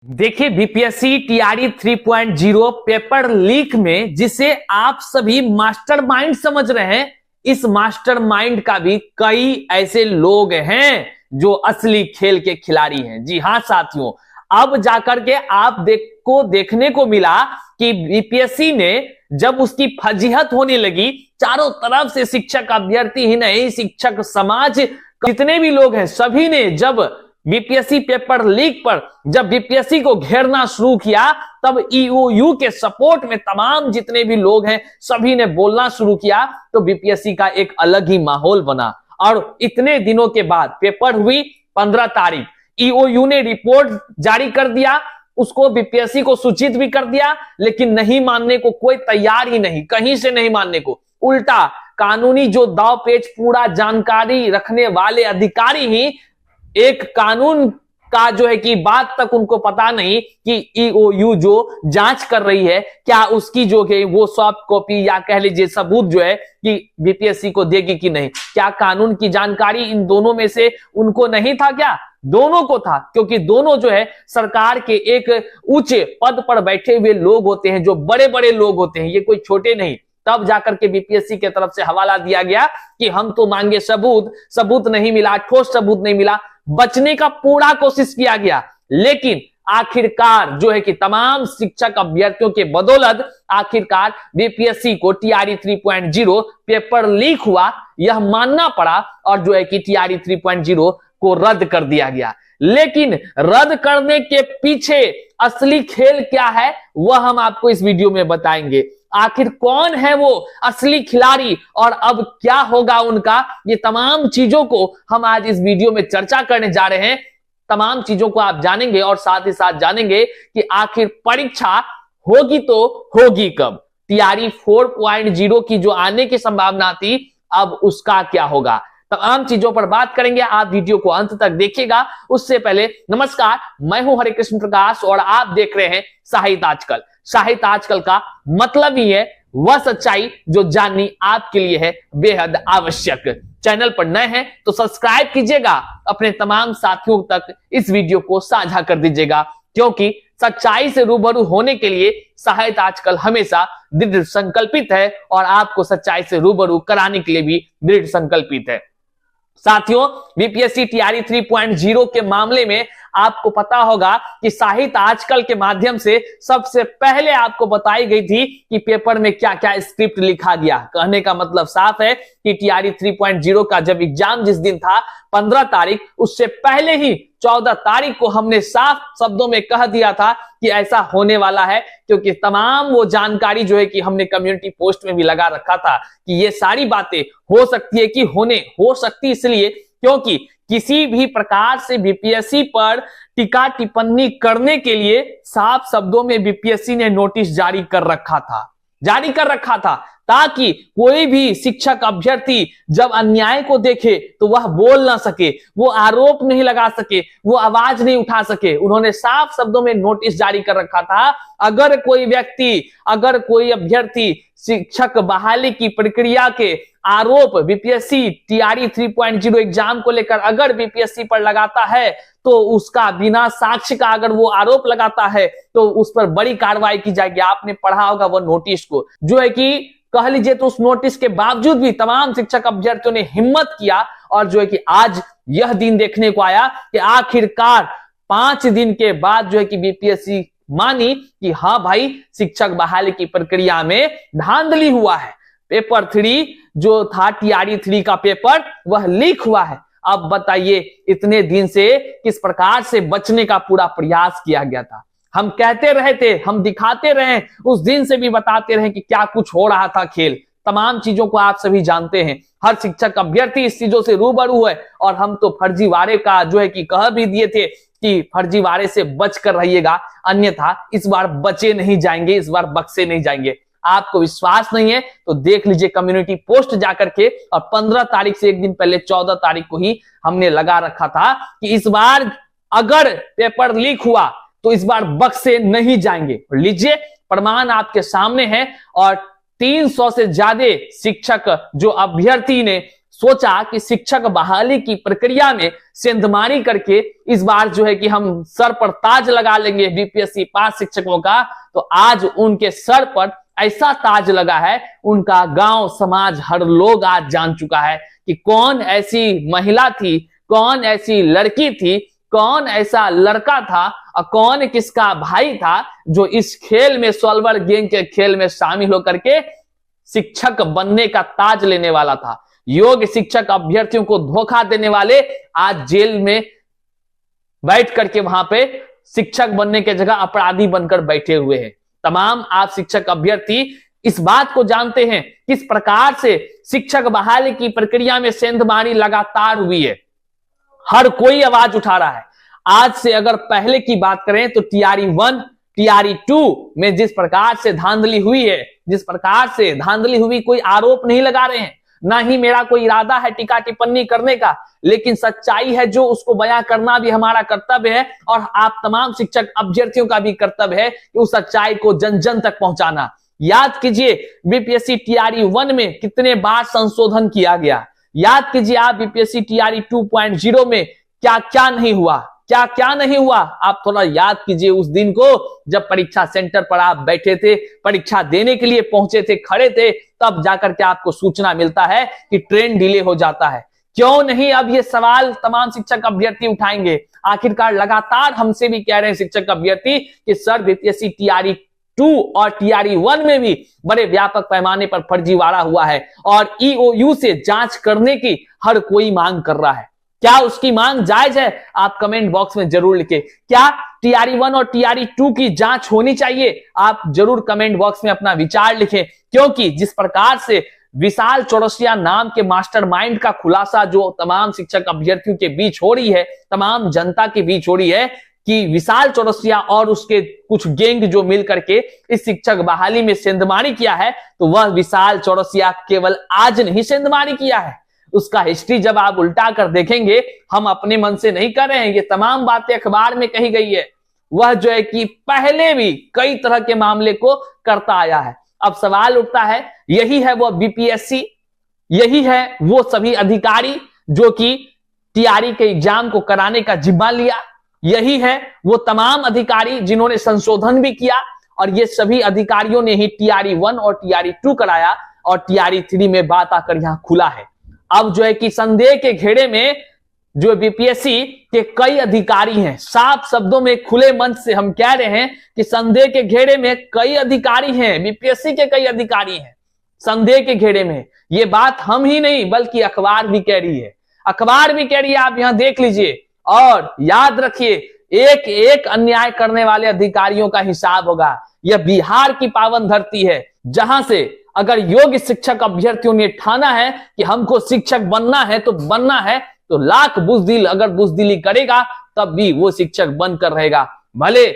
देखिए BPSC TRE 3.0 paper leak में जिसे आप सभी मास्टरमाइंड समझ रहे हैं, इस मास्टरमाइंड का भी कई ऐसे लोग हैं जो असली खेल के खिलाड़ी हैं। जी हां साथियों, अब जाकर के आप देखने को मिला कि बीपीएससी ने जब उसकी फजीहत होने लगी, चारों तरफ से शिक्षक अभ्यर्थी ही नहीं, शिक्षक समाज जितने भी लोग हैं सभी ने जब बीपीएससी पेपर लीक पर जब बीपीएससी को घेरना शुरू किया, तब ईओयू के सपोर्ट में तमाम जितने भी लोग हैं सभी ने बोलना शुरू किया, तो बीपीएससी का एक अलग ही माहौल बना। और इतने दिनों के बाद पेपर हुई 15 तारीख, ईओयू ने रिपोर्ट जारी कर दिया, उसको बीपीएससी को सूचित भी कर दिया, लेकिन नहीं मानने को कोई तैयार ही नहीं, कहीं से नहीं मानने को। उल्टा कानूनी जो दाव पेच पूरा जानकारी रखने वाले अधिकारी ही एक कानून का जो है कि बात तक उनको पता नहीं कि ईओयू जो जांच कर रही है क्या उसकी जो है वो सॉफ्ट कॉपी या कह लीजिए सबूत जो है कि बीपीएससी को देगी कि नहीं। क्या कानून की जानकारी इन दोनों में से उनको नहीं था? क्या दोनों को था, क्योंकि दोनों जो है सरकार के एक उच्च पद पर बैठे हुए लोग होते हैं, जो बड़े बड़े लोग होते हैं, ये कोई छोटे नहीं। तब जाकर के बीपीएससी की तरफ से हवाला दिया गया कि हम तो मांगे सबूत नहीं मिला, ठोस सबूत नहीं मिला, बचने का पूरा कोशिश किया गया। लेकिन आखिरकार जो है कि तमाम शिक्षक अभ्यर्थियों के बदौलत आखिरकार बीपीएससी को टीआरई 3.0 पेपर लीक हुआ, यह मानना पड़ा, और जो है कि टीआरई 3.0 को रद्द कर दिया गया। लेकिन रद्द करने के पीछे असली खेल क्या है वह हम आपको इस वीडियो में बताएंगे। आखिर कौन है वो असली खिलाड़ी और अब क्या होगा उनका, ये तमाम चीजों को हम आज इस वीडियो में चर्चा करने जा रहे हैं। तमाम चीजों को आप जानेंगे और साथ ही साथ जानेंगे कि आखिर परीक्षा होगी तो होगी कब। टीआरई 4.0 की जो आने की संभावना थी, अब उसका क्या होगा, तमाम चीजों पर बात करेंगे। आप वीडियो को अंत तक देखिएगा। उससे पहले नमस्कार, मैं हूं हरे कृष्ण प्रकाश और आप देख रहे हैं साहित्य आजकल। साहित्य आजकल का मतलब ही है वह सच्चाई जो जाननी आपके लिए है बेहद आवश्यक। चैनल पर नए हैं तो सब्सक्राइब कीजिएगा, अपने तमाम साथियों तक इस वीडियो को साझा कर दीजिएगा, क्योंकि सच्चाई से रूबरू होने के लिए साहित्य आजकल हमेशा दृढ़ संकल्पित है और आपको सच्चाई से रूबरू कराने के लिए भी दृढ़ संकल्पित है। साथियों, बीपीएससी टीआरई 3.0 के मामले में आपको पता होगा कि साहित्य आजकल के माध्यम से सबसे पहले आपको बताई गई थी कि पेपर में क्या क्या स्क्रिप्ट लिखा गया। कहने का मतलब साफ है कि टीआरई 3.0 का जब एग्जाम जिस दिन था 15 तारीख, उससे पहले ही 14 तारीख को हमने साफ शब्दों में कह दिया था कि ऐसा होने वाला है, क्योंकि तमाम वो जानकारी जो है कि हमने कम्युनिटी पोस्ट में भी लगा रखा था कि ये सारी बातें हो सकती है कि हो सकती, इसलिए क्योंकि किसी भी प्रकार से बीपीएससी पर टीका टिप्पणी करने के लिए साफ शब्दों में बीपीएससी ने नोटिस जारी कर रखा था ताकि कोई भी शिक्षक अभ्यर्थी जब अन्याय को देखे तो वह बोल ना सके, वो आरोप नहीं लगा सके, वो आवाज नहीं उठा सके। उन्होंने साफ शब्दों में नोटिस जारी कर रखा था, अगर कोई अभ्यर्थी शिक्षक बहाली की प्रक्रिया के आरोप बीपीएससी टीआरई 3.0 एग्जाम को लेकर अगर बीपीएससी पर लगाता है तो उसका बिना साक्ष्य का अगर वो आरोप लगाता है तो उस पर बड़ी कार्रवाई की जाएगी। आपने पढ़ा होगा वो नोटिस को, जो है कि कह लीजिए तो उस नोटिस के बावजूद भी तमाम शिक्षक अभ्यर्थियों ने हिम्मत किया और जो है कि आज यह दिन देखने को आया कि आखिरकार 5 दिन के बाद जो है कि बीपीएससी मानी कि हाँ भाई, शिक्षक बहाली की प्रक्रिया में धांधली हुआ है। पेपर 3 जो था टीआरई 3 का पेपर, वह लीक हुआ है। अब बताइए इतने दिन से किस प्रकार से बचने का पूरा प्रयास किया गया था। हम कहते रहे थे, हम दिखाते रहे, उस दिन से भी बताते रहे कि क्या कुछ हो रहा था खेल। तमाम चीजों को आप सभी जानते हैं, हर शिक्षक अभ्यर्थी इस चीजों से रूबरू है और हम तो फर्जीवाड़े का जो है कि कह भी दिए थे कि फर्जीवाड़े से बच कर रहिएगा, अन्यथा इस बार बचे नहीं जाएंगे, इस बार बख्शे नहीं जाएंगे। आपको विश्वास नहीं है तो देख लीजिए कम्युनिटी पोस्ट जाकर के, और 15 तारीख से एक दिन पहले 14 तारीख को ही हमने लगा रखा था कि इस बार अगर पेपर लीक हुआ तो इस बार बख्शे नहीं जाएंगे। लीजिए प्रमाण आपके सामने है, और 300 से ज्यादा शिक्षक जो अभ्यर्थी ने सोचा कि शिक्षक बहाली की प्रक्रिया में सेंधमारी करके इस बार जो है कि हम सर पर ताज लगा लेंगे बीपीएससी पास शिक्षकों का। तो आज उनके सर पर ऐसा ताज लगा है, उनका गांव समाज हर लोग आज जान चुका है कि कौन ऐसी महिला थी, कौन ऐसी लड़की थी, कौन ऐसा लड़का था और कौन किसका भाई था जो इस खेल में, सोल्वर गैंग के खेल में शामिल होकर के शिक्षक बनने का ताज लेने वाला था। योग्य शिक्षक अभ्यर्थियों को धोखा देने वाले आज जेल में बैठ करके वहां पे शिक्षक बनने के जगह अपराधी बनकर बैठे हुए हैं। तमाम आप शिक्षक अभ्यर्थी इस बात को जानते हैं किस प्रकार से शिक्षक बहाली की प्रक्रिया में सेंधमारी लगातार हुई है। हर कोई आवाज उठा रहा है। आज से अगर पहले की बात करें तो टीआरई 1, टीआरई 2 में जिस प्रकार से धांधली हुई है, जिस प्रकार से धांधली हुई, कोई आरोप नहीं लगा रहे हैं, ना ही मेरा कोई इरादा है टीका टिप्पणी करने का, लेकिन सच्चाई है जो उसको बयां करना भी हमारा कर्तव्य है और आप तमाम शिक्षक अभ्यर्थियों का भी कर्तव्य है कि उस सच्चाई को जन जन तक पहुंचाना। याद कीजिए बीपीएससी टीआरई 1 में कितने बार संशोधन किया गया। याद कीजिए आप बीपीएससी टीआरई 2.0 में क्या क्या नहीं हुआ, क्या क्या नहीं हुआ। आप थोड़ा याद कीजिए उस दिन को जब परीक्षा सेंटर पर आप बैठे थे, परीक्षा देने के लिए पहुंचे थे, खड़े थे, तब जाकर के आपको सूचना मिलता है कि ट्रेन डिले हो जाता है। क्यों नहीं अब ये सवाल तमाम शिक्षक अभ्यर्थी उठाएंगे। आखिरकार लगातार हमसे भी कह रहे हैं शिक्षक अभ्यर्थी कि सर बीपीएससी टीआरई 2 और टीआरई 1 में भी बड़े व्यापक पैमाने पर फर्जीवाड़ा हुआ है और ईओयू से जांच करने की हर कोई मांग कर रहा है। क्या उसकी मांग जायज है? आप कमेंट बॉक्स में जरूर लिखें। क्या टीआरई 1 और टीआरई 2 की जांच होनी चाहिए? आप जरूर कमेंट बॉक्स में अपना विचार लिखें, क्योंकि जिस प्रकार से विशाल चौरसिया नाम के मास्टरमाइंड का खुलासा जो तमाम शिक्षक अभ्यर्थियों के बीच हो रही है, तमाम जनता के बीच हो रही है कि विशाल चौरसिया और उसके कुछ गैंग जो मिल करके इस शिक्षक बहाली में सेंधमारी किया है, तो वह विशाल चौरसिया केवल आज नहीं सेंधमारी किया है, उसका हिस्ट्री जब आप उल्टा कर देखेंगे, हम अपने मन से नहीं कर रहे हैं, ये तमाम बातें अखबार में कही गई है, वह जो है कि पहले भी कई तरह के मामले को करता आया है। अब सवाल उठता है, यही है वो बीपीएससी, यही है वो सभी अधिकारी जो कि टीआरई के एग्जाम को कराने का जिम्मा लिया, यही है वो तमाम अधिकारी जिन्होंने संशोधन भी किया और ये सभी अधिकारियों ने ही टीआरई 1 और टीआरई 2 कराया और टीआरई 3 में बात आकर यहां खुला है। अब जो है कि संदेह के घेरे में जो बीपीएससी के कई अधिकारी हैं, साफ शब्दों में खुले मंच से हम कह रहे हैं कि संदेह के घेरे में कई अधिकारी हैं, बीपीएससी के कई अधिकारी हैं संदेह के घेरे में। ये बात हम ही नहीं बल्कि अखबार भी कह रही है, अखबार भी कह रही है, आप यहां देख लीजिए और याद रखिए एक एक अन्याय करने वाले अधिकारियों का हिसाब होगा। यह बिहार की पावन धरती है जहां से अगर योग्य शिक्षक अभ्यर्थियों ने ठाना है कि हमको शिक्षक बनना है तो बनना है, तो लाख बुजदिल अगर बुजदिली करेगा तब भी वो शिक्षक बनकर रहेगा। भले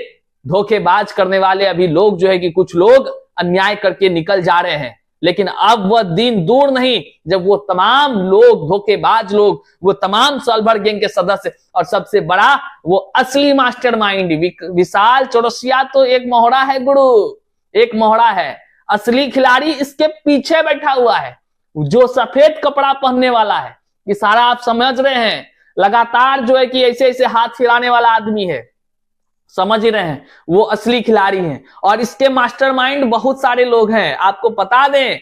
धोखेबाज करने वाले अभी लोग जो है कि कुछ लोग अन्याय करके निकल जा रहे हैं, लेकिन अब वह दिन दूर नहीं जब वो तमाम लोग धोखेबाज लोग, वो तमाम सोल्वर गैंग के सदस्य और सबसे बड़ा वो असली मास्टरमाइंड विशाल चौरसिया तो एक मोहरा है गुरु, एक मोहरा है, असली खिलाड़ी इसके पीछे बैठा हुआ है जो सफेद कपड़ा पहनने वाला है। ये सारा आप समझ रहे हैं, लगातार जो है कि ऐसे ऐसे हाथ फिराने वाला आदमी है, समझ ही रहे हैं, वो असली खिलाड़ी हैं और इसके मास्टरमाइंड बहुत सारे लोग हैं। आपको बता दें,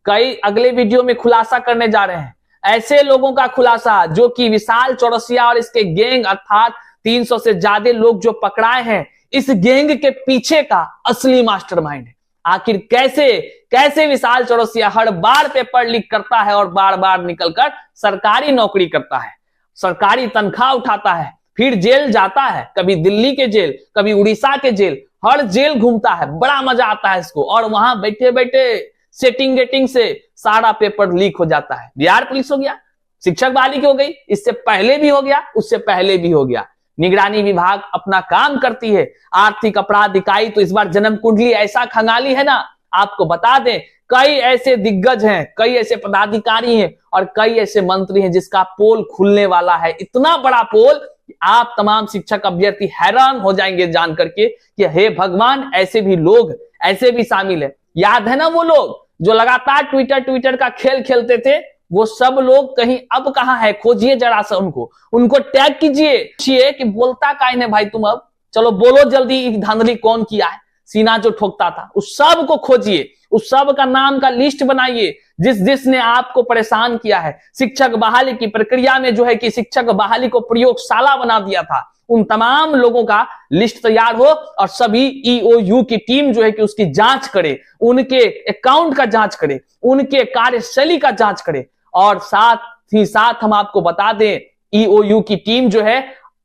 कई अगले वीडियो में खुलासा करने जा रहे हैं ऐसे लोगों का खुलासा जो कि विशाल चौरसिया और इसके गैंग अर्थात 300 से ज्यादा लोग जो पकड़ाए हैं, इस गैंग के पीछे का असली मास्टरमाइंड है। आखिर कैसे कैसे विशाल चौरसिया हर बार पेपर लीक करता है और बार बार निकलकर सरकारी नौकरी करता है, सरकारी तनख्वाह उठाता है, फिर जेल जाता है, कभी दिल्ली के जेल, कभी उड़ीसा के जेल, हर जेल घूमता है, बड़ा मजा आता है इसको और वहां बैठे बैठे सेटिंग गेटिंग से सारा पेपर लीक हो जाता है। बिहार पुलिस हो गया, शिक्षक बहाली की हो गई, इससे पहले भी हो गया, उससे पहले भी हो गया। निगरानी विभाग अपना काम करती है, आर्थिक अपराध इकाई तो इस बार जन्म कुंडली ऐसा खंगाली है ना, आपको बता दें कई ऐसे दिग्गज हैं, कई ऐसे पदाधिकारी हैं और कई ऐसे मंत्री हैं जिसका पोल खुलने वाला है, इतना बड़ा पोल आप तमाम शिक्षक अभ्यर्थी हैरान हो जाएंगे जान करके कि हे भगवान, ऐसे भी लोग, ऐसे भी शामिल है। याद है ना वो लोग जो लगातार ट्विटर का खेल खेलते थे, वो सब लोग कहीं अब कहां है, खोजिए जरा सा उनको टैग कीजिए कि बोलता काहे ने भाई तुम, अब चलो बोलो जल्दी, धांधली कौन किया है, सीना जो ठोकता था, उस सब को खोजिए, उस सब का नाम का लिस्ट बनाइए जिसने आपको परेशान किया है। शिक्षक बहाली की प्रक्रिया में जो है कि शिक्षक बहाली को प्रयोगशाला बना दिया था, उन तमाम लोगों का लिस्ट तैयार हो और सभी ईओयू की टीम जो है कि उसकी जांच करे, उनके अकाउंट का जांच करे, उनके कार्यशैली का जांच करे। और साथ ही साथ हम आपको बता दें, ईओयू की टीम जो है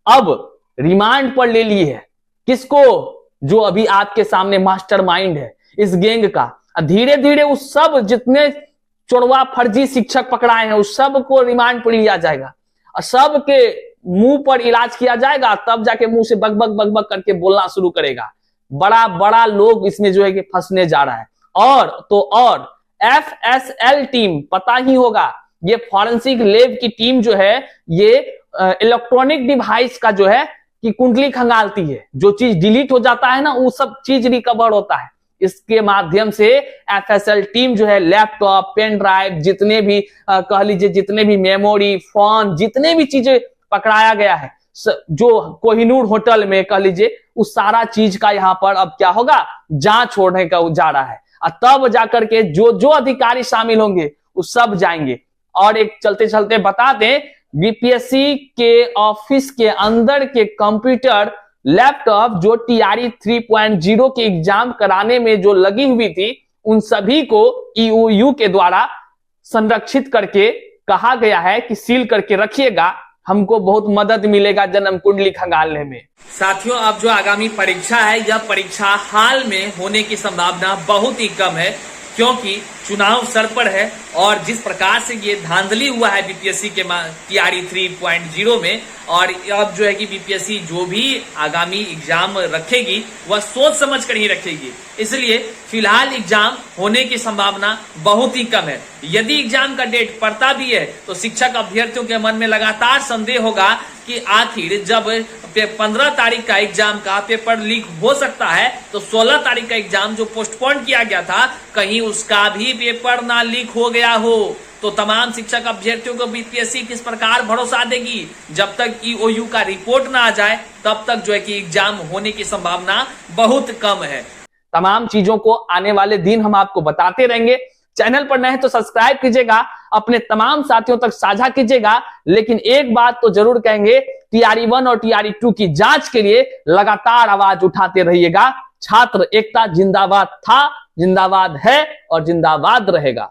अब रिमांड पर ले ली है किसको, जो अभी आपके सामने मास्टरमाइंड है इस गैंग का। धीरे धीरे उस सब जितने चोरवा फर्जी शिक्षक पकड़ाए हैं उस सब को रिमांड पर लिया जाएगा और सबके मुंह पर इलाज किया जाएगा, तब जाके मुंह से बक बक करके बोलना शुरू करेगा। बड़ा बड़ा लोग इसमें जो है कि फंसने जा रहा है। और एफएसएल टीम पता ही होगा, ये फॉरेंसिक लैब की टीम जो है ये इलेक्ट्रॉनिक डिवाइस का जो है कि कुंडली खंगालती है, जो चीज डिलीट हो जाता है ना वो सब चीज रिकवर होता है। इसके माध्यम से एफएसएल टीम जो है लैपटॉप, पेन ड्राइव, जितने भी कह लीजिए जितने भी मेमोरी, फोन, जितने भी चीजें पकड़ाया गया है जो कोहिनूर होटल में कह लीजिए, उस सारा चीज का यहाँ पर अब क्या होगा, जांच होने का जा रहा है। और तब जाकर के जो अधिकारी शामिल होंगे वो सब जाएंगे। और एक चलते चलते बता दें, बीपीएससी के ऑफिस के अंदर के कंप्यूटर, लैपटॉप जो टीआरई 3.0 के एग्जाम कराने में जो लगी हुई थी, उन सभी को ईओयू के द्वारा संरक्षित करके कहा गया है कि सील करके रखिएगा, हमको बहुत मदद मिलेगा जन्म कुंडली खंगालने में। साथियों, अब जो आगामी परीक्षा है यह परीक्षा हाल में होने की संभावना बहुत ही कम है, क्योंकि चुनाव सर पर है और जिस प्रकार से ये धांधली हुआ है बीपीएससी के टीआरई 3.0 में, और अब जो है कि बीपीएससी जो भी आगामी एग्जाम रखेगी वह सोच समझ कर ही रखेगी, इसलिए फिलहाल एग्जाम होने की संभावना बहुत ही कम है। यदि एग्जाम का डेट पड़ता भी है तो शिक्षक अभ्यर्थियों के मन में लगातार संदेह होगा कि आखिर जब 15 तारीख का एग्जाम का पेपर लीक हो सकता है तो 16 तारीख का एग्जाम जो पोस्टपोन किया गया था कहीं उसका भी पेपर ना लीक हो गया हो, तो तमाम शिक्षक अभ्यर्थियों को बीपीएससी किस प्रकार भरोसा देगी। जब तक ईओयू का रिपोर्ट ना आ जाए तब तक जो है कि एग्जाम होने की संभावना बहुत कम है। तमाम चीजों को आने वाले दिन हम आपको बताते रहेंगे। चैनल पर नए हैं तो सब्सक्राइब कीजिएगा, अपने तमाम साथियों तक साझा कीजिएगा। लेकिन एक बात तो जरूर कहेंगे, टीआरई 1 और टीआरई 2 की जांच के लिए लगातार आवाज उठाते रहिएगा। छात्र एकता जिंदाबाद था, जिंदाबाद है और जिंदाबाद रहेगा।